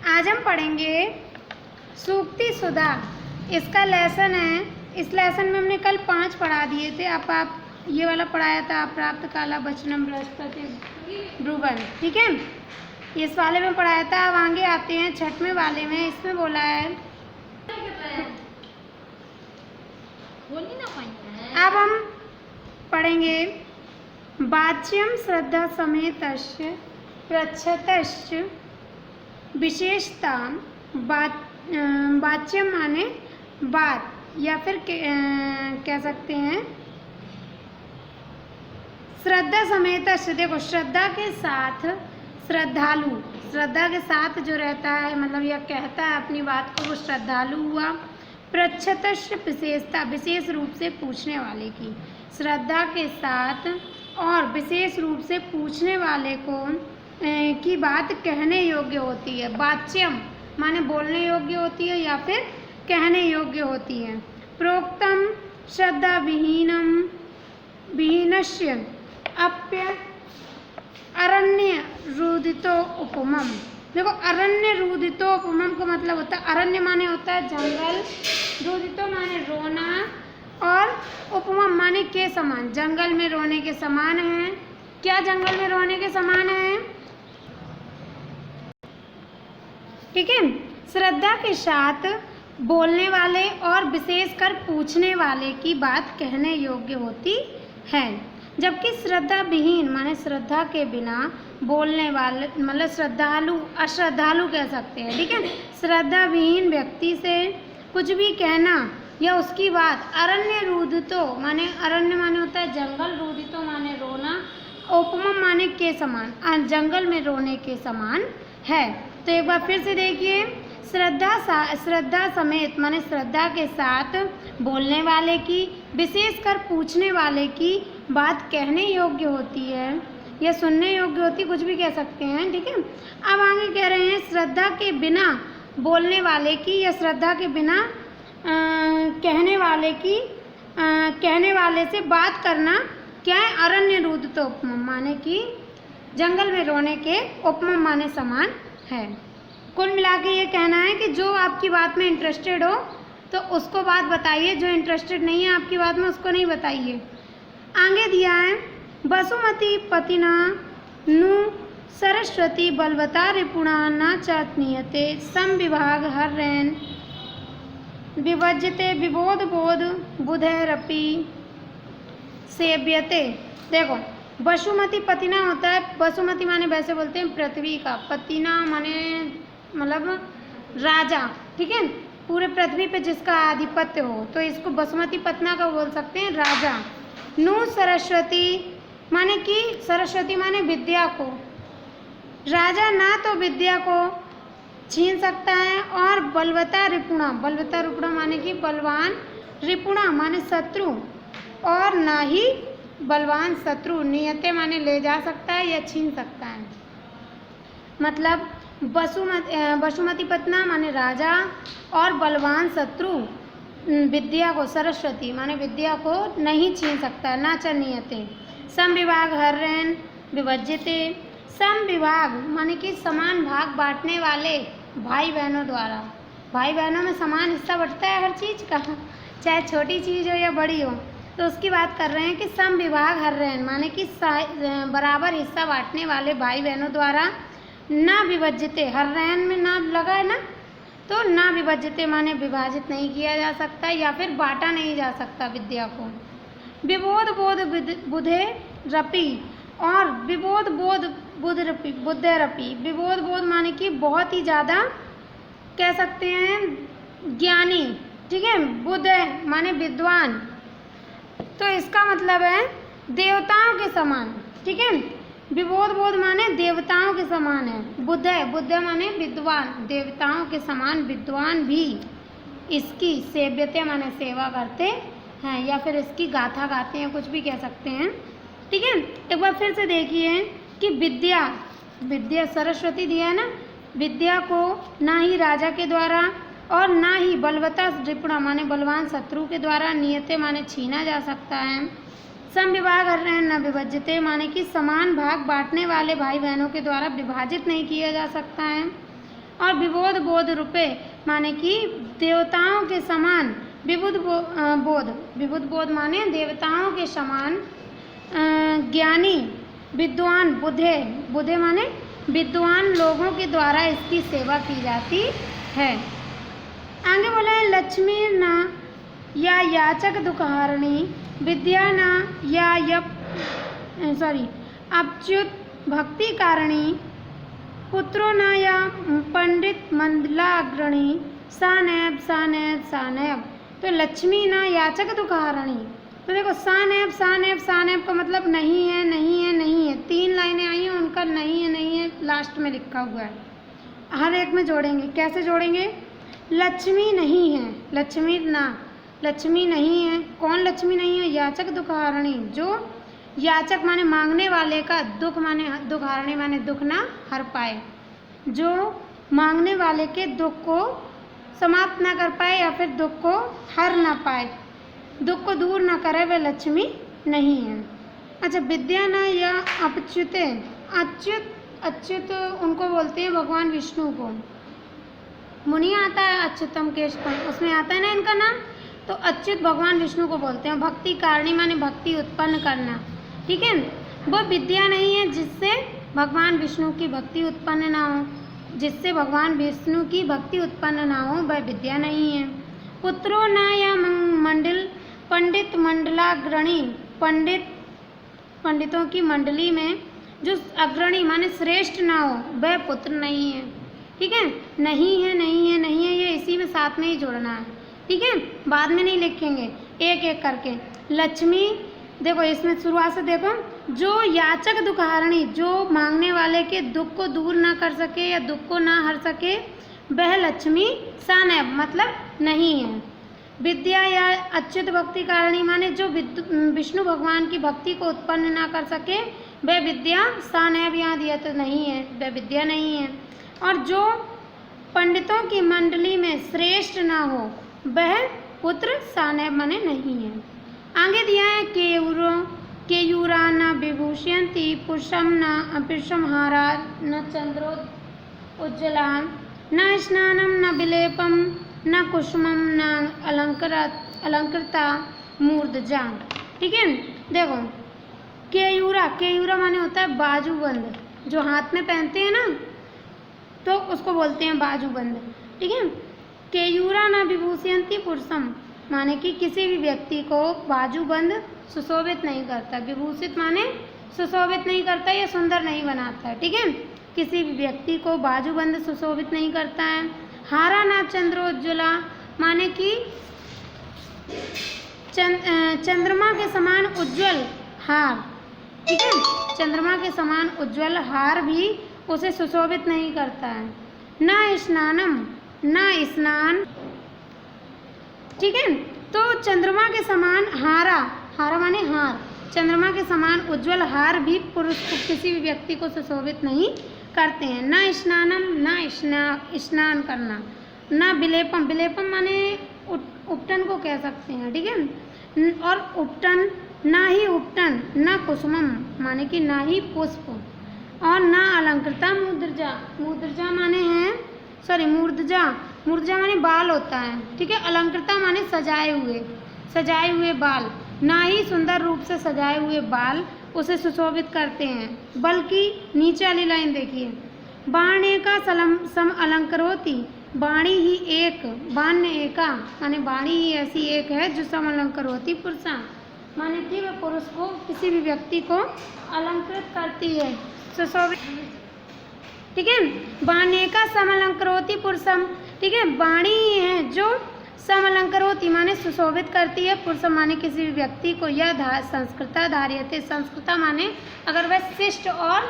आज हम पढ़ेंगे सूक्ति सुधा। इसका लेसन है। इस लेसन में हमने कल 5 पढ़ा दिए थे। आप ये वाला पढ़ाया था, प्राप्त काला वचनम बृहस्पति ब्रुवन, ठीक है। इस वाले में पढ़ाया था। अब आगे आते हैं 6वें वाले में। इसमें बोला है, अब हम पढ़ेंगे वाच्यम श्रद्धा समेतस्य प्रच्छतश्च विशेषता। वाच्यम माने बात, या फिर कह सकते हैं श्रद्धा समेत। देखो, श्रद्धा के साथ श्रद्धालु, श्रद्धा के साथ जो रहता है, मतलब यह कहता है अपनी बात को, वो श्रद्धालु हुआ। प्रच्छतश्च विशेषता, विशेष रूप से पूछने वाले की। श्रद्धा के साथ और विशेष रूप से पूछने वाले को की बात कहने योग्य होती है। वाच्यम माने बोलने योग्य होती है या फिर कहने योग्य होती है। प्रोक्तम श्रद्धा विहीनस्य अप्य अरण्य रुदितो उपमम। देखो, अरण्य रुदितो उपमम का मतलब होता है, अरण्य माने होता है जंगल, रुदितो माने रोना, और उपमम माने के समान, जंगल में रोने के समान है। क्या जंगल में रोने के समान है? ठीक है। श्रद्धा के साथ बोलने वाले और विशेषकर पूछने वाले की बात कहने योग्य होती है, जबकि श्रद्धा विहीन माने श्रद्धा के बिना बोलने वाले, मतलब श्रद्धालु, अश्रद्धालु कह सकते हैं, ठीक है। श्रद्धा विहीन व्यक्ति से कुछ भी कहना या उसकी बात अरण्य रुदितो माने, अरण्य माने होता है जंगल, रुदितो माने रोना, उपमम माने के समान, जंगल में रोने के समान है। तो एक बार फिर से देखिए, श्रद्धा समेत माने श्रद्धा के साथ बोलने वाले की, विशेषकर पूछने वाले की बात कहने योग्य होती है या सुनने योग्य होती, कुछ भी कह सकते हैं, ठीक है। अब आगे कह रहे हैं श्रद्धा के बिना बोलने वाले की या श्रद्धा के बिना कहने वाले की, कहने वाले से बात करना क्या है? अरण्य रुदितो उपमम माने कि जंगल में रोने के उपमम माने समान है। कुल मिला के ये कहना है कि जो आपकी बात में इंटरेस्टेड हो तो उसको बात बताइए, जो इंटरेस्टेड नहीं है आपकी बात में उसको नहीं बताइए। आगे दिया है, वसुमती पतिना नु सरस्वती बलवता रिपुणा न चात्नीयते सम विभाग हर्रेन विभज्यते विबोध बोध बुधैरपि सेव्यते। देखो, वसुमती पतिना होता है, वसुमती माने वैसे बोलते हैं पृथ्वी का, पतिना माने मतलब राजा, ठीक है, पूरे पृथ्वी पे जिसका आधिपत्य हो, तो इसको वसुमती पतना का बोल सकते हैं, राजा। नु सरस्वती माने कि सरस्वती माने विद्या को, राजा ना तो विद्या को छीन सकता है, और बलवता रिपुणा, बलवता रिपुणा माने कि बलवान, रिपुणा माने शत्रु, और ना ही बलवान शत्रु, नियते माने ले जा सकता है या छीन सकता है। मतलब वसुमती पतना माने राजा, और बलवान शत्रु विद्या को, सरस्वती माने विद्या को नहीं छीन सकता, ना च नियते। सम विभाग हर्रेन विभज्यते, सम विभाग माने कि समान भाग बांटने वाले भाई बहनों द्वारा। भाई बहनों में समान हिस्सा बंटता है हर चीज़ का, चाहे छोटी चीज़ हो या बड़ी हो, तो उसकी बात कर रहे हैं कि सम विभाग हर्रेन माने कि बराबर हिस्सा बांटने वाले भाई बहनों द्वारा। ना विभज्यते, हर्रेन में ना लगा है ना, तो ना विभज्यते माने विभाजित नहीं किया जा सकता या फिर बांटा नहीं जा सकता विद्या को। विबोध बोध बुधे रपि, और विबोध बोध बुद्धे रपि, विबोध बोध माने कि बहुत ही ज़्यादा कह सकते हैं ज्ञानी, ठीक है। बुद्ध माने विद्वान, तो इसका मतलब है देवताओं के समान, ठीक है। विबोध बोध माने देवताओं के समान है। बुद्ध माने विद्वान, देवताओं के समान विद्वान भी इसकी सेव्यते माने सेवा करते हैं, या फिर इसकी गाथा गाते हैं, कुछ भी कह सकते हैं, ठीक है। एक बार फिर से देखिए कि विद्या सरस्वती दिया है ना, विद्या को ना ही राजा के द्वारा और ना ही बलवता रिपुणा माने बलवान शत्रु के द्वारा, नियते माने छीना जा सकता है। सम विभाग न विभज्यते माने कि समान भाग बांटने वाले भाई बहनों के द्वारा विभाजित नहीं किया जा सकता है। और विबोध बोध रूपे माने कि देवताओं के समान विबुध बोध, विबुध बोध माने देवताओं के समान ज्ञानी विद्वान बुधे, बुधे माने विद्वान लोगों के द्वारा इसकी सेवा की जाती है। आगे बोला है लक्ष्मी न या याचक दुखहारिणी विद्या न या अच्युत भक्ति कारिणी पुत्रो न या पंडित मंडलाग्रणी सानैब सानैब सानैब। तो लक्ष्मी न याचक दुखहारिणी, तो देखो सानैब सानैब सानैब का मतलब नहीं है नहीं है नहीं है, 3 लाइनें आई हैं उनका नहीं है लास्ट में लिखा हुआ है, हर एक में जोड़ेंगे। कैसे जोड़ेंगे? लक्ष्मी नहीं है, लक्ष्मी नहीं है। कौन लक्ष्मी नहीं है? याचक दुखहारिणी, जो याचक माने मांगने वाले का, दुख माने दुखहारिणी माने दुख ना हर पाए, जो मांगने वाले के दुख को समाप्त ना कर पाए या फिर दुख को हर ना पाए, दुख को दूर ना करे, वे लक्ष्मी नहीं है। अच्छा, विद्या न या अच्युते, अच्युत उनको बोलते हैं भगवान विष्णु को। मुनि आता है अच्युतम केशवम, उसमें आता है ना इनका नाम, तो अच्युत भगवान विष्णु को बोलते हैं। भक्ति कारिणी माने भक्ति उत्पन्न करना, ठीक है। वो विद्या नहीं है जिससे भगवान विष्णु की भक्ति उत्पन्न ना हो, जिससे भगवान विष्णु की भक्ति उत्पन्न ना हो, वह विद्या नहीं है। पुत्रो न या पंडित मंडलाग्रणी, पंडितों की मंडली में जो अग्रणी माने श्रेष्ठ ना हो, वह पुत्र नहीं है, ठीक है। नहीं है ये इसी में साथ में ही जोड़ना है, ठीक है, बाद में नहीं लिखेंगे, एक एक करके। लक्ष्मी देखो इसमें शुरुआत से देखो, जो याचक दुखहारिणी, जो मांगने वाले के दुख को दूर ना कर सके या दुख को ना हर सके, वह लक्ष्मी सानैब मतलब नहीं है। विद्या या अच्युत भक्ति कारिणी माने जो विष्णु भगवान की भक्ति को उत्पन्न ना कर सके, वह विद्या सानैब यहाँ दिया तो नहीं है, वह विद्या नहीं है। और जो पंडितों की मंडली में श्रेष्ठ ना हो, वह पुत्र सानैब माने नहीं है। आगे दिया है केयूरा न विभूषयन्ति पुरुषम हारा न चंद्रो उज्ज्वला न स्नानम न विलेपम न कुसुमम न अलंकृता मूर्धजा, ठीक है। देखो केयूरा माने होता है बाजूबंद, जो हाथ में पहनते हैं ना, तो उसको बोलते हैं बाजूबंद, ठीक है। केयूरा न विभूषयन्ति पुरुषम माने कि किसी भी व्यक्ति को बाजूबंद सुशोभित नहीं करता, विभूषित माने सुशोभित नहीं करता या सुंदर नहीं बनाता है, ठीक है। किसी भी व्यक्ति को बाजूबंद सुशोभित नहीं करता है। हारा ना चंद्रोज्ज्वला माने कि चंद्रमा के समान उज्ज्वल हार, ठीक है, चंद्रमा के समान उज्ज्वल हार भी उसे सुशोभित नहीं करता है। ना स्नान, ठीक है। तो चंद्रमा के समान हारा माने हार, चंद्रमा के समान उज्ज्वल हार भी पुरुष को किसी भी व्यक्ति को सुशोभित नहीं करते हैं। ना स्नान करना, ना विलेपम माने उपटन को कह सकते हैं, ठीक है। और उपटन, ना कुसुमम माने कि ना ही पुष्प, और ना अलंकृता मूर्धजा माने है मूर्धजा माने बाल होता है, ठीक है। अलंकृता माने सजाए हुए बाल, ना ही सुंदर रूप से सजाए हुए बाल उसे सुशोभित करते हैं, बल्कि नीचे वाली लाइन देखिए, बाणे का सम अलंकरोति, बाणी ही एक, बाण्य एका माने बाणी ही ऐसी एक है जो सम अलंकरोति पुरुषा माने कि वह पुरुष को किसी भी व्यक्ति को अलंकृत करती है, सुशोभित, ठीक है। बाणे का समलंकरोति पुरुषम, ठीक है, बाणी ही है जो समलंकरोति माने सुशोभित करती है, पुरुषम माने किसी भी व्यक्ति को। यह संस्कृता धार्यते, संस्कृता माने अगर वह शिष्ट और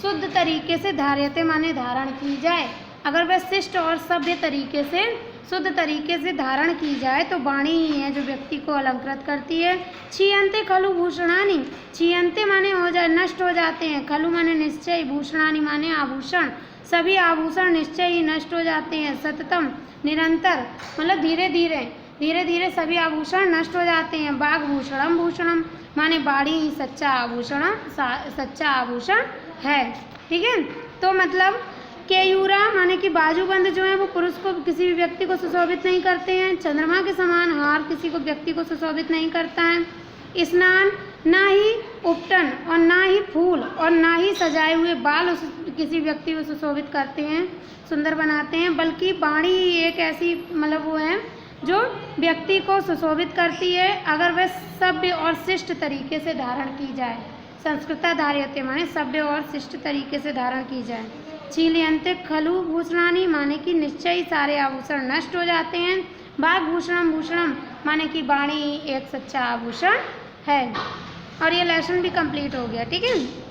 शुद्ध तरीके से, धार्यते माने धारण की जाए, अगर वह शिष्ट और सभ्य तरीके से, शुद्ध तरीके से धारण की जाए तो वाणी ही है जो व्यक्ति को अलंकृत करती है। क्षीयन्ते खलु भूषणानि, क्षीयन्ते माने हो जाए, नष्ट हो जाते हैं, खलु माने निश्चय, भूषणानि माने आभूषण, सभी आभूषण निश्चय ही नष्ट हो जाते हैं। सततम निरंतर मतलब धीरे धीरे सभी आभूषण नष्ट हो जाते हैं। वाग्भूषणम भूषणम माने वाणी ही सच्चा आभूषण है, ठीक है। तो मतलब केयूरा माने कि बाजूबंद जो है वो पुरुष को किसी भी व्यक्ति को सुशोभित नहीं करते हैं। चंद्रमा के समान हार किसी को व्यक्ति को सुशोभित नहीं करता है। स्नान, ना ही उपटन और ना ही फूल और ना ही सजाए हुए बाल उस किसी व्यक्ति को सुशोभित करते हैं, सुंदर बनाते हैं, बल्कि वाणी ही एक ऐसी मतलब वो है जो व्यक्ति को सुशोभित करती है अगर वह सभ्य और शिष्ट तरीके से धारण की जाए। संस्कृता धार्यते माने सभ्य और शिष्ट तरीके से धारण की जाए। चीलयंते खलु भूषणानि माने कि निश्चय ही सारे आभूषण नष्ट हो जाते हैं। भाग भूषणम भूषणम माने कि वाणी एक सच्चा आभूषण है। और ये लेसन भी कंप्लीट हो गया। ठीक है।